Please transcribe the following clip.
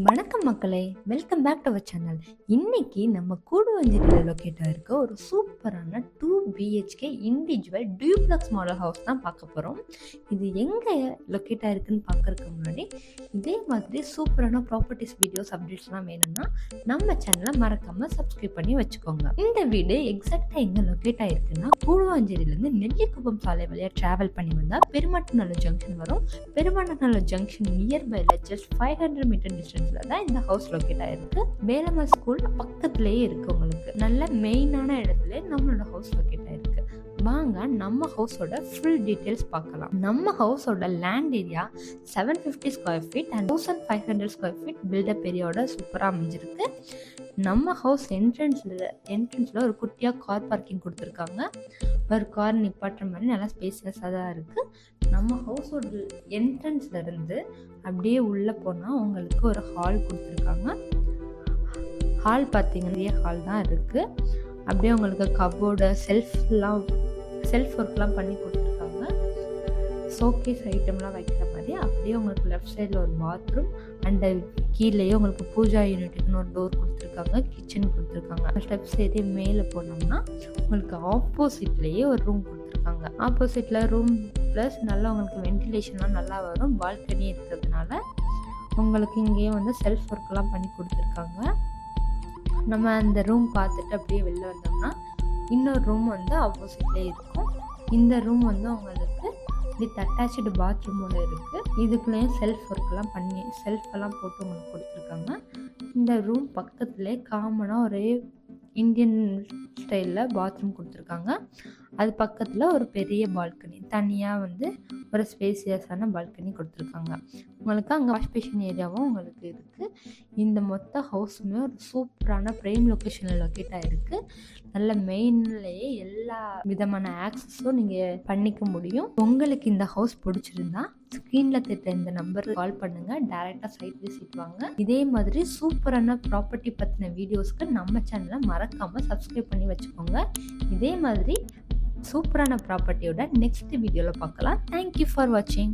வணக்கம் மக்களே, welcome back to our channel. இன்னைக்கு நம்ம கூடுவாஞ்சேரியில் லொக்கேட் ஆகிருக்க ஒரு சூப்பரான 2 BHK individual duplex model house தான் பார்க்க போகிறோம். இது எங்கே லொக்கேட் ஆகிருக்குன்னு பார்க்கறதுக்கு முன்னாடி இதே மாதிரி சூப்பரான ப்ராப்பர்ட்டிஸ் வீடியோஸ் அப்டேட்ஸ்லாம் வேணும்னா நம்ம சேனலை மறக்காமல் சப்ஸ்கிரைப் பண்ணி வச்சுக்கோங்க. இந்த வீடு எக்ஸாக்டாக எங்கே லொக்கேட் ஆகிருக்குன்னா கூடுவாஞ்சேரியிலேருந்து நெல்லிக்குப்பம் சாலை வழியாக ட்ராவல் பண்ணி வந்தால் பெருமாட்டநல்லூர் ஜங்ஷன் வரும். பெருமாட்டநல்லூர் ஜங்ஷன் நியர்பைல ஜஸ்ட் 500 மீட்டர் டிஸ்டன்ஸ் தான் இந்த ஹவுஸ் லொக்கேட் ஆயிருக்கு. வேலம்மா ஸ்கூல் பக்கத்துலயே இருக்கு. உங்களுக்கு நல்ல மெயினான இடத்துல நம்மளோட ஹவுஸ் லொக்கேட் ஆயிருக்கு. வாங்க நம்ம ஹவுஸோட ஃபுல் டீடைல்ஸ் பார்க்கலாம். நம்ம ஹவுஸோட land area 750 square feet and 1500 square feet built up ஏரியாவோட சூப்பராக அமைஞ்சிருக்கு. நம்ம ஹவுஸ் என்ட்ரன்ஸில் ஒரு குட்டியாக கார் பார்க்கிங் கொடுத்துருக்காங்க. ஒரு கார் நிப்பாட்டுற மாதிரி நல்லா ஸ்பேசியஸாக தான் இருக்குது. நம்ம ஹவுஸோட என்ட்ரன்ஸ்லேருந்து அப்படியே உள்ளே போனால் உங்களுக்கு ஒரு ஹால் கொடுத்துருக்காங்க. ஹால் பார்த்தீங்கன்னா நிறைய ஹால் தான் இருக்குது. அப்படியே உங்களுக்கு கபோர்டு செல்ஃப் ஒர்க்லாம் பண்ணி கொடுத்துருக்காங்க. ஷோகேஸ் ஐட்டம்லாம் வைக்கிற மாதிரி. அப்படியே உங்களுக்கு லெஃப்ட் சைடில் ஒரு பாத்ரூம் அண்ட் கீழேயே உங்களுக்கு பூஜா யூனிட்டுக்குன்னு ஒரு டோர் கொடுத்துருக்காங்க. கிச்சன் கொடுத்துருக்காங்க. ஸ்டெப்ஸ் ஏறி மேலே போனோம்னா உங்களுக்கு ஆப்போசிட்லேயே ஒரு ரூம் கொடுத்துருக்காங்க. ஆப்போசிட்டில் ரூம் ப்ளஸ் நல்லா உங்களுக்கு வென்டிலேஷன்லாம் நல்லா வரும். பால்கனி இருக்கிறதுனால உங்களுக்கு இங்கேயே வந்து செல்ஃப் ஒர்க்லாம் பண்ணி கொடுத்துருக்காங்க. நம்ம அந்த ரூம் பார்த்துட்டு அப்படியே வெளில வந்தோம்னா இன்னொரு ரூம் வந்து ஆப்போசிட்லேயே இருக்கும். இந்த ரூம் வந்து உங்களுக்கு வித் அட்டாச்சு பாத்ரூமோட இருக்குது. இதுக்குள்ளேயும் செல்ஃப் ஒர்க்கெல்லாம் பண்ணி செல்ஃபெல்லாம் போட்டு உங்களுக்கு கொடுத்துருக்காங்க. இந்த ரூம் பக்கத்துலேயே காமனாக ஒரே இந்தியன் ஸ்டைலில் பாத்ரூம் கொடுத்துருக்காங்க. அது பக்கத்தில் ஒரு பெரிய பால்கனி, தனியாக வந்து ஒரு ஸ்பேசியஸான பால்கனி கொடுத்துருக்காங்க. உங்களுக்கு அங்கே வாஷ் பேஷன் ஏரியாவும் உங்களுக்கு இருக்குது. இந்த மொத்த ஹவுஸுமே ஒரு சூப்பரான ப்ரைம் லொக்கேஷனில் லொக்கேட் ஆகிருக்கு. நல்ல மெயின்லேயே எல்லா விதமான ஆக்சஸும் நீங்கள் பண்ணிக்க முடியும். உங்களுக்கு இந்த ஹவுஸ் பிடிச்சிருந்தா ஸ்க்ரீனில் தெரியுற இந்த நம்பருக்கு கால் பண்ணுங்கள். டைரெக்டாக சைட் விசிட் வாங்க. இதே மாதிரி சூப்பரான ப்ராப்பர்ட்டி பற்றின வீடியோஸ்க்கு நம்ம சேனலை மறக்காமல் சப்ஸ்கிரைப் பண்ணி வச்சுக்கோங்க. இதே மாதிரி சூப்பரான ப்ராப்பர்ட்டியோட நெக்ஸ்ட் வீடியோவில் பார்க்கலாம். தேங்க்யூ ஃபார் வாட்சிங்.